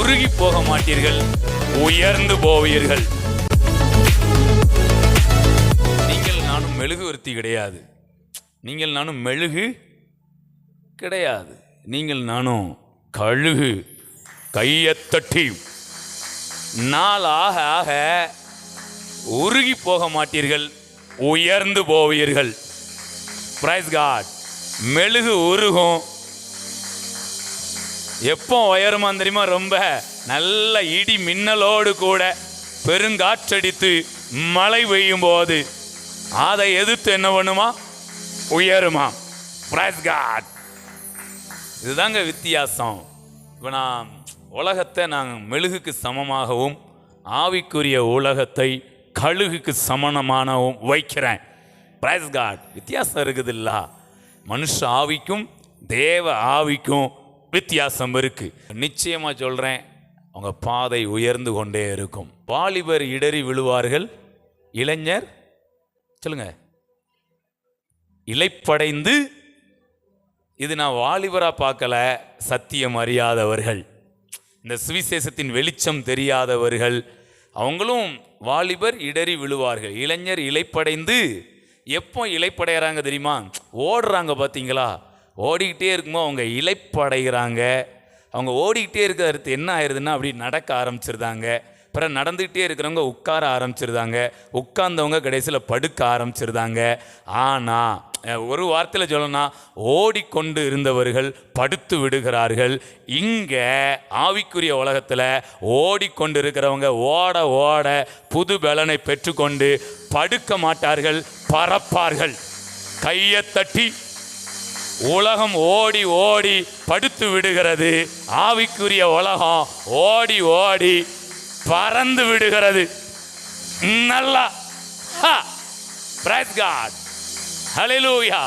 உருகி போக மாட்டீர்கள், உயர்ந்து போவீர்கள். நீங்கள் நானும் மெழுகுவர்த்தி கிடையாது, நீங்கள் நானும் மெழுகு கிடையாது, நீங்கள் நானும் கழுகு. கையத்தட்டி நாள் ஆக ஆக உருகி போக மாட்டீர்கள், உயர்ந்து போவீர்கள். Praise God. மெழுகு உருகும், எப்போ உயருமா தெரியுமா? ரொம்ப நல்ல இடி மின்னலோடு கூட பெருங்காற்றடித்து மழை பெய்யும் போது அதை எதிர்த்து என்ன பண்ணுமா? உயருமா. Praise God. இதுதாங்க வித்தியாசம். இப்போ நான் உலகத்தை நாங்கள் மெழுகுக்கு சமமாகவும் ஆவிக்குரிய உலகத்தை கழுகுக்கு சமமானவும் வைக்கிறேன். பிரைஸ் காட். வித்தியாசம் இருக்குதுல்ல? மனுஷ ஆவிக்கும் தேவ ஆவிக்கும் வித்தியாசம் இருக்கு. நிச்சயமா சொல்றேன், அவங்க பாதை உயர்ந்து கொண்டே இருக்கும். வாலிபர் இடறி விழுவார்கள், இளைஞர் சொல்லுங்க இளைப்படைந்து. இது நான் வாலிபரா பார்க்கல, சத்தியம் அறியாதவர்கள், இந்த சுவிசேஷத்தின் வெளிச்சம் தெரியாதவர்கள், அவங்களும் வாலிபர் இடறி விழுவார்கள், இளைஞர் இளைப்படைந்து. எப்போ இளைப்படைகிறாங்க தெரியுமா? ஓடுறாங்க பார்த்தீங்களா? ஓடிக்கிட்டே இருக்கும்போது அவங்க இளைப்படைகிறாங்க. அவங்க ஓடிக்கிட்டே இருக்கிறது என்ன ஆயிடுதுன்னா அப்படி நடக்க ஆரம்பிச்சிருந்தாங்க. அப்புறம் நடந்துக்கிட்டே இருக்கிறவங்க உட்கார ஆரம்பிச்சிருந்தாங்க, உட்கார்ந்தவங்க கடைசியில் படுக்க ஆரம்பிச்சிருந்தாங்க. ஆனால் ஒரு வார்த்தையில் சொல்லணும்னா ஓடிக்கொண்டு இருந்தவர்கள் படுத்து விடுகிறார்கள். இங்கே ஆவிக்குரிய உலகத்தில் ஓடிக்கொண்டு இருக்கிறவங்க ஓட ஓட புது பலனை பெற்றுக்கொண்டு படுக்க மாட்டார்கள், பறப்பார்கள். கையை தட்டி உலகம் ஓடி ஓடி படுத்து விடுகிறது, ஆவிக்குரிய உலகம் ஓடி ஓடி பறந்து விடுகிறது. நல்லா பிரைஸ் காட். ஹல்லேலூயா.